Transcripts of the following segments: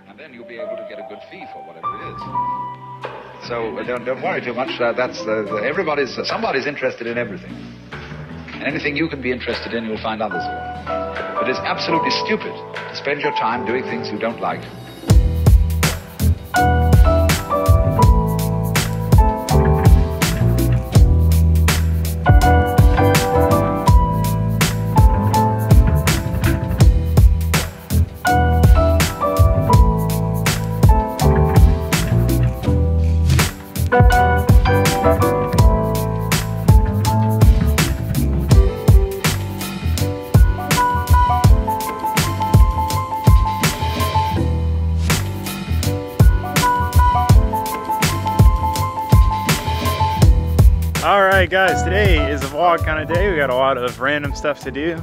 And then you'll be able to get a good fee for whatever it is. So don't worry too much. Somebody's interested in everything. And anything you can be interested in, you'll find others will. But it's absolutely stupid to spend your time doing things you don't like. Alright guys, today is a vlog kind of day. We got a lot of random stuff to do.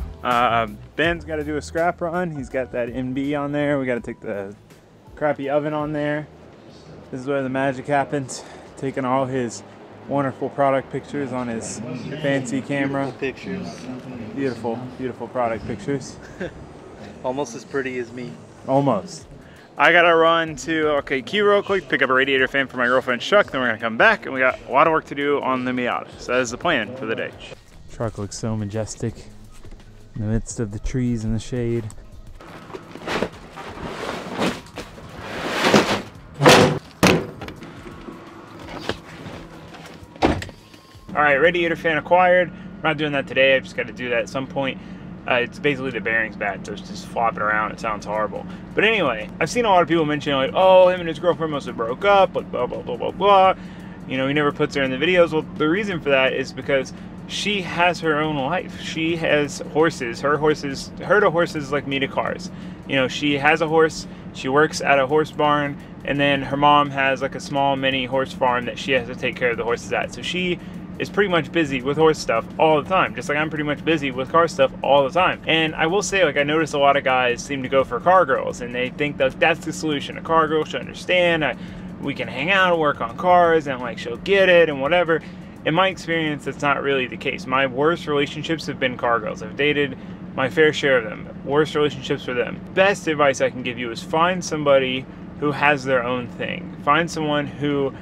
Ben's got to do a scrap run. He's got that NB on there. We got to take the crappy oven on there. This is where the magic happens. Taking all his wonderful product pictures on his fancy camera. Pictures. Beautiful, beautiful product pictures. Almost as pretty as me. Almost. I gotta run to Key real quick, pick up a radiator fan for my girlfriend's truck, then we're gonna come back and we got a lot of work to do on the Miata. So that is the plan for the day. Truck looks so majestic in the midst of the trees and the shade. All right, radiator fan acquired. I'm not doing that today, I just gotta do that at some point. It's basically the bearing's bad, so it's just flopping around. It sounds horrible. But anyway, I've seen a lot of people mention like, oh, him and his girlfriend must have broke up, like blah, blah, blah, blah, blah. You know, he never puts her in the videos. Well, the reason for that is because she has her own life. She has horses. Her to horses like me to cars. You know, she has a horse. She works at a horse barn. And then her mom has like a small mini horse farm that she has to take care of the horses at. So she is pretty much busy with horse stuff all the time, just like I'm pretty much busy with car stuff all the time. And I will say, like, I notice a lot of guys seem to go for car girls, and they think that that's the solution. A car girl should understand, we can hang out and work on cars, and like she'll get it and whatever. In my experience, that's not really the case. My worst relationships have been car girls. I've dated my fair share of them. Worst relationships for them. Best advice I can give you is find somebody who has their own thing. Find someone who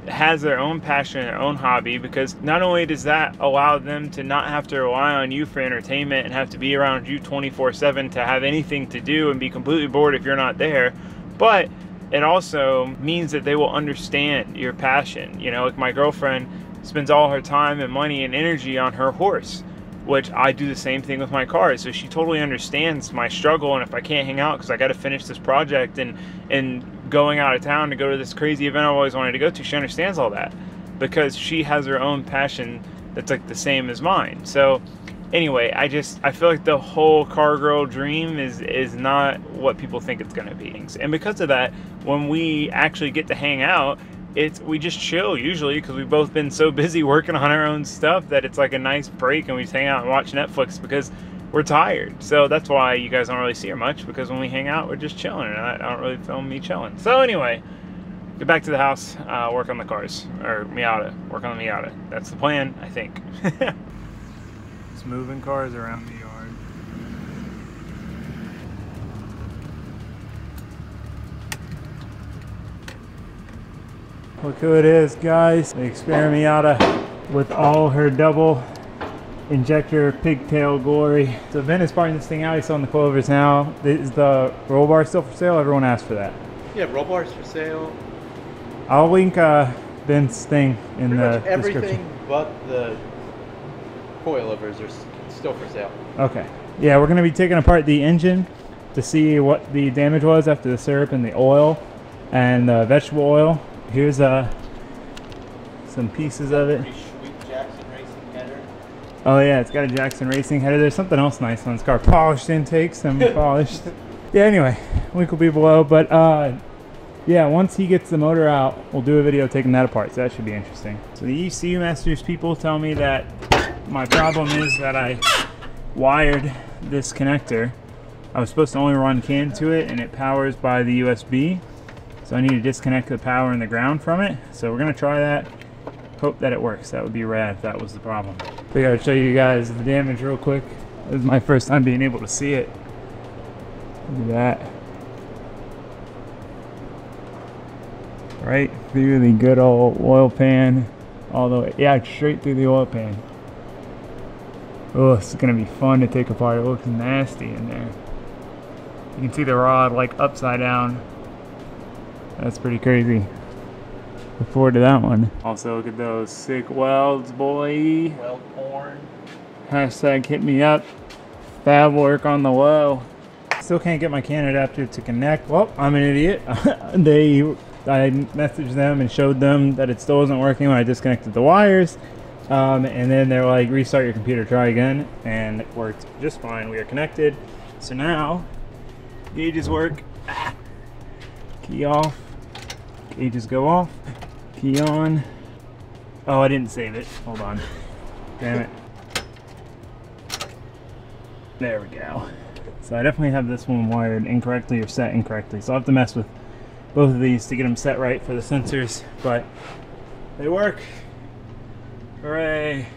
has their own passion, their own hobby, because not only does that allow them to not have to rely on you for entertainment and have to be around you 24/7 to have anything to do and be completely bored if you're not there, but it also means that they will understand your passion. You know, like my girlfriend spends all her time and money and energy on her horse, which I do the same thing with my cars. So she totally understands my struggle, and if I can't hang out because I got to finish this project and going out of town to go to this crazy event I've always wanted to go to, she understands all that because she has her own passion that's like the same as mine. So anyway, I feel like the whole car girl dream is not what people think it's gonna be. And because of that, when we actually get to hang out, we just chill usually because we've both been so busy working on our own stuff that it's like a nice break, and we just hang out and watch Netflix because we're tired. So that's why you guys don't really see her much, because when we hang out, we're just chilling, and I don't really film me chilling. So anyway, get back to the house, work on the cars, or Miata, work on the Miata. That's the plan, I think. Just moving cars around the yard. Look who it is, guys. The Experimiata with all her double injector pigtail glory. So Ben is parting this thing out. He's selling the clovers now. Is the roll bar still for sale? Everyone asked for that. Yeah, roll bars for sale. I'll link Ben's thing in the description. Everything but the coilovers are still for sale. Okay. Yeah, we're going to be taking apart the engine to see what the damage was after the syrup and the oil and the vegetable oil. Here's some pieces of it. Oh yeah, it's got a Jackson Racing header. There's something else nice on this car. Polished intakes, some polished. Yeah, anyway, link will be below. But yeah, once he gets the motor out, we'll do a video taking that apart. So that should be interesting. So the ECU Masters people tell me that my problem is that I wired this connector. I was supposed to only run CAN to it, and it powers by the USB. So I need to disconnect the power and the ground from it. So we're gonna try that. Hope that it works. That would be rad if that was the problem. Figured I'd show you guys the damage real quick. This is my first time being able to see it. Look at that. right through the good old oil pan, all the way, yeah, straight through the oil pan. Oh, it's gonna be fun to take apart. It looks nasty in there. You can see the rod like upside down. That's pretty crazy. Look forward to that one. Also, look at those sick welds, boy. Weld porn. Hashtag hit me up. Fab work on the low. Still can't get my CAN adapter to connect. Well, I'm an idiot. I messaged them and showed them that it still wasn't working when I disconnected the wires. And then they're like, restart your computer, try again. And it worked just fine. We are connected. So now, gauges work. Key off. Gauges go off. Key on. Oh, I didn't save it. Hold on. Damn it. There we go. So I definitely have this one wired incorrectly or set incorrectly. So I'll have to mess with both of these to get them set right for the sensors. But they work. Hooray.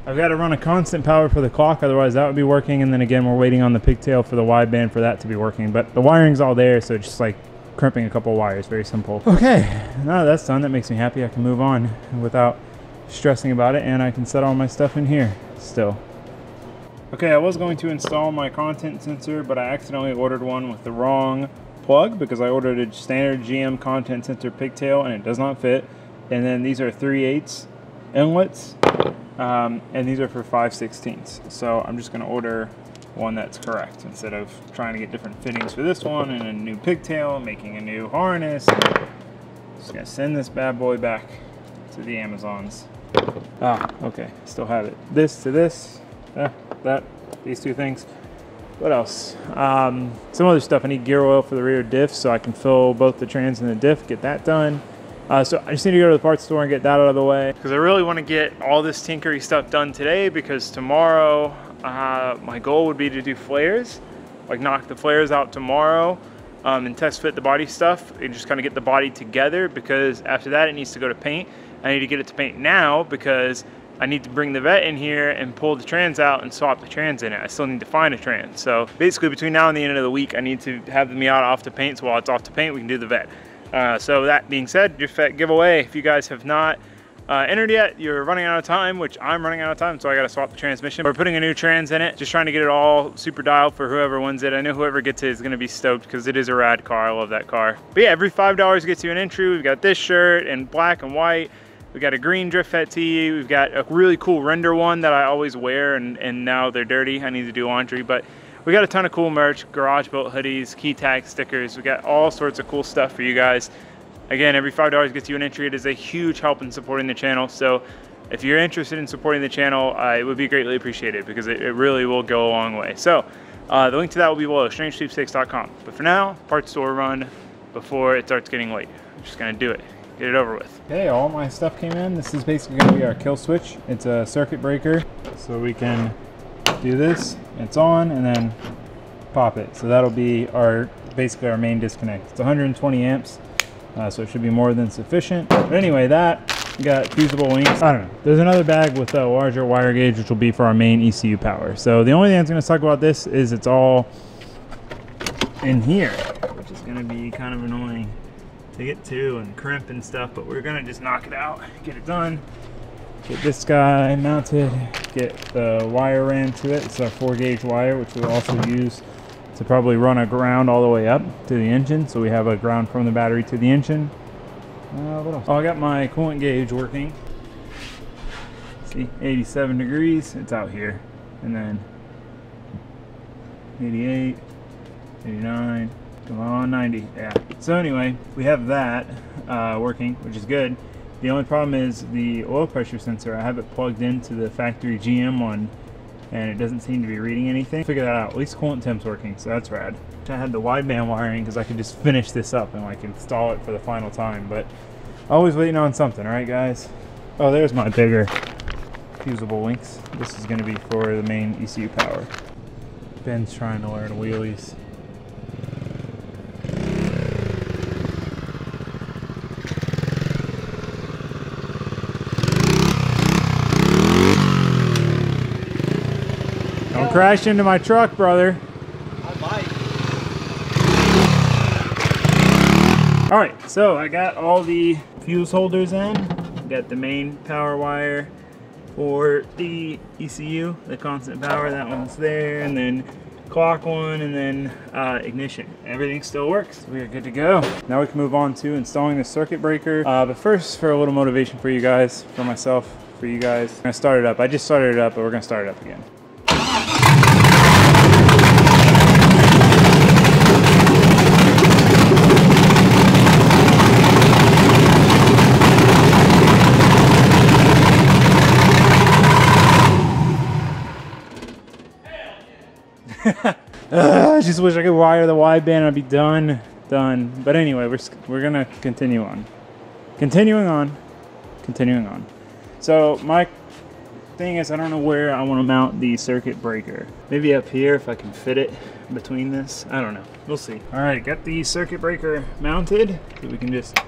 I've got to run a constant power for the clock, otherwise that would be working. And then again, we're waiting on the pigtail for the wideband for that to be working. But the wiring's all there, so it's just like crimping a couple wires. Very simple. Okay, now that's done. That makes me happy. I can move on without stressing about it, and I can set all my stuff in here still. Okay, I was going to install my content sensor, but I accidentally ordered one with the wrong plug because I ordered a standard GM content sensor pigtail and it does not fit. And then these are 3/8 inlets, and these are for 5/16. So I'm just going to order one that's correct instead of trying to get different fittings for this one and a new pigtail, making a new harness. Just going to send this bad boy back to the Amazons. Ah, okay, still have it. This to this. These two things. What else? Some other stuff. I need gear oil for the rear diff so I can fill both the trans and the diff, get that done. So I just need to go to the parts store and get that out of the way because I really want to get all this tinkery stuff done today, because tomorrow my goal would be to do flares, like knock the flares out tomorrow and test fit the body stuff and just kind of get the body together, because after that it needs to go to paint. I need to get it to paint now because I need to bring the vet in here and pull the trans out and swap the trans in it. I still need to find a trans. So basically between now and the end of the week, I need to have the Miata off to paint. So while it's off to paint, we can do the vet. So that being said, your vet giveaway, if you guys have not entered yet, you're running out of time, which I'm running out of time, so I gotta swap the transmission. We're putting a new trans in it, just trying to get it all super dialed for whoever wins it. I know whoever gets it is gonna be stoked because it is a rad car. I love that car. But yeah, every $5 gets you an entry. We've got this shirt in black and white. We've got a green drift fet tee. We've got a really cool render one that I always wear, and now they're dirty. I need to do laundry, but we got a ton of cool merch, garage built hoodies, key tag stickers. We got all sorts of cool stuff for you guys. Again, every $5 gets you an entry. It is a huge help in supporting the channel. So if you're interested in supporting the channel, it would be greatly appreciated because it really will go a long way. So the link to that will be below, strangesweepstakes.com. But for now, parts store run before it starts getting late. I'm just gonna do it. Get it over with. Okay, all my stuff came in. This is basically going to be our kill switch. It's a circuit breaker, so we can do this. It's on, and then pop it. So that'll be basically our main disconnect. It's 120 amps, so it should be more than sufficient. But anyway, we got fusible links. I don't know. There's another bag with a larger wire gauge, which will be for our main ECU power. So the only thing that's going to suck about this is it's all in here, which is going to be kind of annoying to get to and crimp and stuff, but we're gonna just knock it out, get it done, get this guy mounted, get the wire ran to it. It's our 4-gauge wire, which we'll also use to probably run a ground all the way up to the engine, so we have a ground from the battery to the engine. What else? Oh, I got my coolant gauge working. See, 87 degrees, it's out here, and then 88, 89, 90, yeah. So anyway, we have that working, which is good. The only problem is the oil pressure sensor. I have it plugged into the factory GM one, and it doesn't seem to be reading anything. Figure that out. At least coolant temp's working, so that's rad. I had the wideband wiring because I could just finish this up and like install it for the final time, but always waiting on something, all right, guys? Oh, there's my bigger fusible links. This is going to be for the main ECU power. Ben's trying to learn wheelies. Don't crash into my truck, brother. I might. All right, so I got all the fuse holders in. Got the main power wire for the ECU, the constant power, that one's there, and then clock one, and then ignition. Everything still works. We are good to go. Now we can move on to installing the circuit breaker. But first, for a little motivation for you guys, for myself, for you guys, I'm gonna start it up. I just started it up, but we're gonna start it up again. I just wish I could wire the wideband and I'd be done. But anyway, we're gonna continue on. Continuing on. So my thing is, I don't know where I want to mount the circuit breaker. Maybe up here if I can fit it between this. I don't know. We'll see. All right, got the circuit breaker mounted. So we can just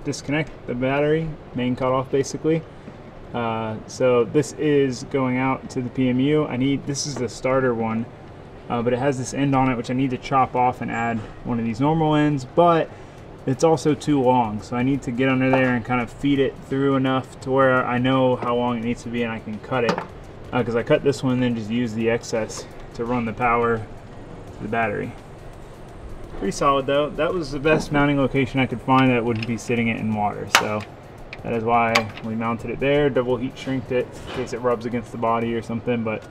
disconnect the battery, main cutoff basically. So this is going out to the PMU. This is the starter one. But it has this end on it which I need to chop off and add one of these normal ends, but it's also too long, so I need to get under there and kind of feed it through enough to where I know how long it needs to be and I can cut it, because I cut this one and then just use the excess to run the power to the battery. Pretty solid though. That was the best mounting location I could find that wouldn't be sitting it in water, so that is why we mounted it there. Double heat shrinked it in case it rubs against the body or something, but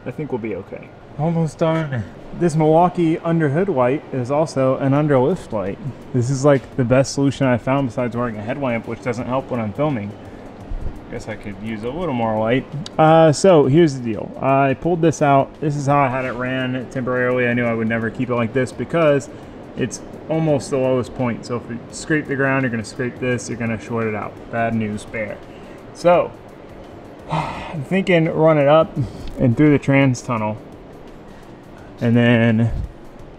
I think we'll be okay. Almost done. This Milwaukee underhood light is also an underlift light. This is like the best solution I found besides wearing a headlamp, which doesn't help when I'm filming. Guess I could use a little more light. So here's the deal. I pulled this out. This is how I had it ran temporarily. I knew I would never keep it like this because it's almost the lowest point. So if you scrape the ground, you're gonna scrape this, you're gonna short it out. Bad news bear. So I'm thinking run it up and through the trans tunnel, and then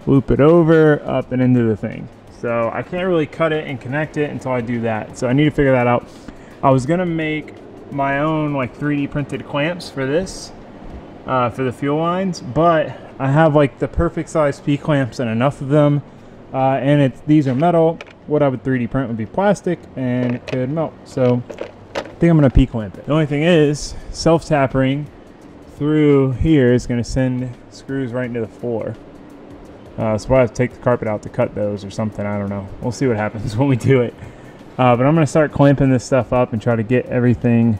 loop it over, up and into the thing. So I can't really cut it and connect it until I do that. So I need to figure that out. I was gonna make my own like 3D printed clamps for this, for the fuel lines, but I have like the perfect size P clamps and enough of them. And these are metal. What I would 3D print would be plastic and it could melt. So I think I'm gonna P clamp it. The only thing is, self-tappering through here is going to send screws right into the floor. So I have to take the carpet out to cut those or something. I don't know. We'll see what happens when we do it. But I'm going to start clamping this stuff up and try to get everything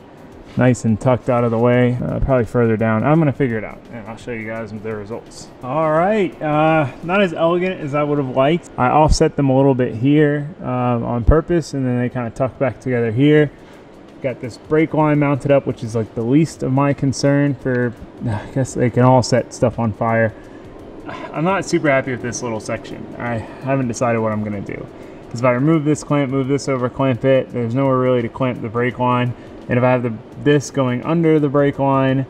nice and tucked out of the way. Probably further down. I'm going to figure it out and I'll show you guys the results. All right. Not as elegant as I would have liked. I offset them a little bit here on purpose, and then they kind of tuck back together here. Got this brake line mounted up, which is like the least of my concern for, I guess they can all set stuff on fire. I'm not super happy with this little section. I haven't decided what I'm gonna do. Because if I remove this clamp, move this over, clamp it, there's nowhere really to clamp the brake line. And if I have this going under the brake line,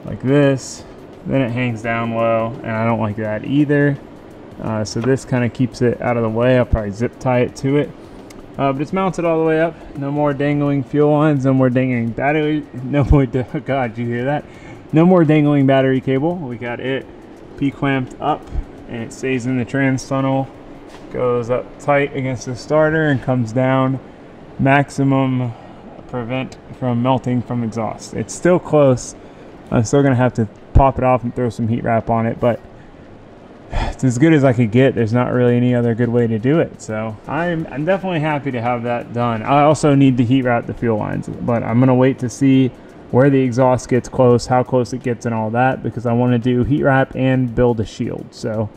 like this, then it hangs down low, and I don't like that either. So this kind of keeps it out of the way. I'll probably zip tie it to it. But it's mounted all the way up. No more dangling fuel lines, no more dangling battery, no more, oh God, you hear that? No more dangling battery cable. We got it P-clamped up, and it stays in the trans tunnel, goes up tight against the starter and comes down. Maximum prevent from melting from exhaust. It's still close. I'm still gonna have to pop it off and throw some heat wrap on it, but it's as good as I could get. There's not really any other good way to do it. So I'm definitely happy to have that done. I also need to heat wrap the fuel lines, but I'm gonna wait to see where the exhaust gets close, how close it gets and all that, because I want to do heat wrap and build a shield. So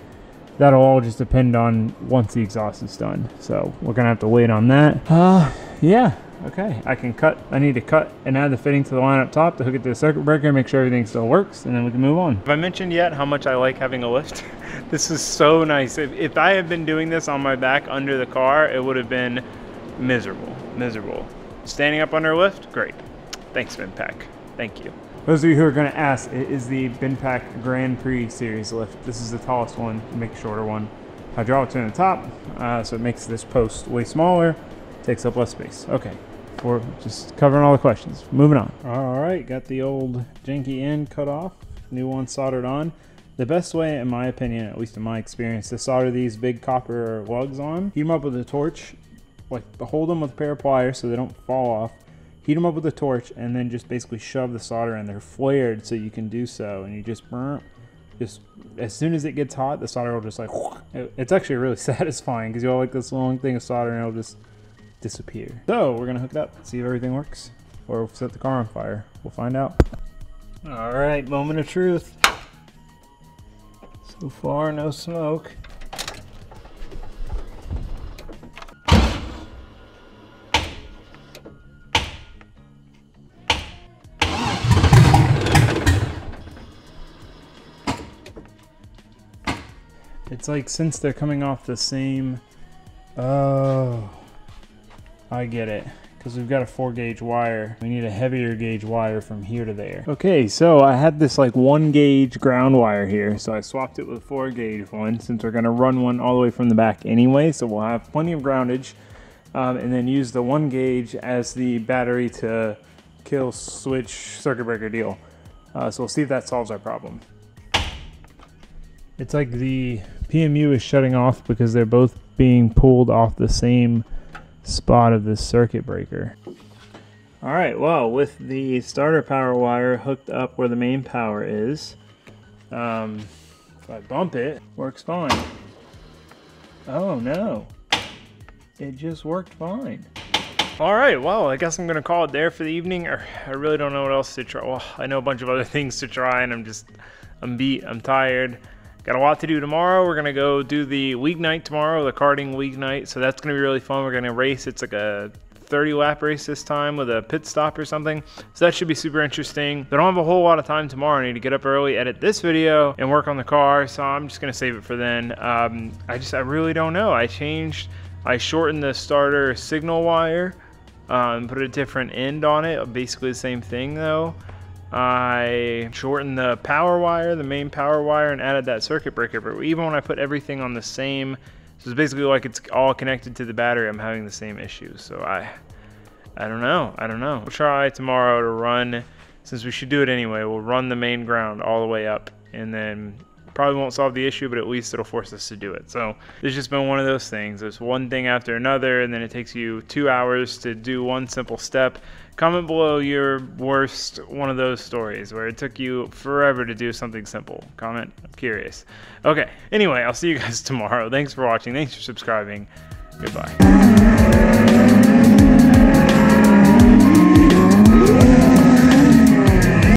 that'll all just depend on once the exhaust is done. So we're gonna have to wait on that. Yeah, okay. I need to cut and add the fitting to the line up top to hook it to the circuit breaker, make sure everything still works, and then we can move on. Have I mentioned yet how much I like having a lift? This is so nice. If I had been doing this on my back under the car, it would have been miserable. Standing up under a lift, great. Thanks, Binpack. Thank you. Those of you who are going to ask, it is the Binpack Grand Prix Series lift. This is the tallest one, make a shorter one. Hydraulics in the top, so it makes this post way smaller, takes up less space. Okay, we're just covering all the questions. Moving on. All right, got the old janky end cut off, new one soldered on. The best way, in my opinion, at least in my experience, to solder these big copper lugs on, heat them up with a torch, like hold them with a pair of pliers so they don't fall off, heat them up with a torch, and then just basically shove the solder in. They're flared so you can do so, and you just as soon as it gets hot, the solder will just like, it's actually really satisfying because you'll like this long thing of solder and it'll just disappear. So we're gonna hook it up, see if everything works, or set the car on fire. We'll find out. All right, moment of truth. So far, no smoke. It's like since they're coming off the same, oh, I get it. Because we've got a 4-gauge wire. We need a heavier gauge wire from here to there. Okay, so I had this like 1-gauge ground wire here, so I swapped it with a 4-gauge one since we're gonna run one all the way from the back anyway, so we'll have plenty of groundage, and then use the 1-gauge as the battery to kill switch circuit breaker deal. So we'll see if that solves our problem. It's like the PMU is shutting off because they're both being pulled off the same spot of this circuit breaker. All right, well, with the starter power wire hooked up where the main power is, if I bump it, works fine. Oh no, it just worked fine. All right, well, I guess I'm gonna call it there for the evening. I really don't know what else to try. Well, I know a bunch of other things to try, and I'm beat, I'm tired. Got a lot to do tomorrow. We're gonna go do the weeknight tomorrow, the karting weeknight. So that's gonna be really fun. We're gonna race. It's like a 30-lap race this time with a pit stop or something. So that should be super interesting. But I don't have a whole lot of time tomorrow. I need to get up early, edit this video, and work on the car. So I'm just gonna save it for then. I really don't know. I shortened the starter signal wire, put a different end on it. Basically the same thing though. I shortened the power wire, the main power wire, and added that circuit breaker. But even when I put everything on the same, so it's basically like it's all connected to the battery, I'm having the same issues. So I don't know. We'll try tomorrow to run, since we should do it anyway, we'll run the main ground all the way up, and then probably won't solve the issue, but at least it'll force us to do it. So it's just been one of those things. There's one thing after another, and then it takes you 2 hours to do one simple step. Comment below your worst one of those stories where it took you forever to do something simple. Comment, I'm curious. Okay, anyway, I'll see you guys tomorrow. Thanks for watching. Thanks for subscribing. Goodbye.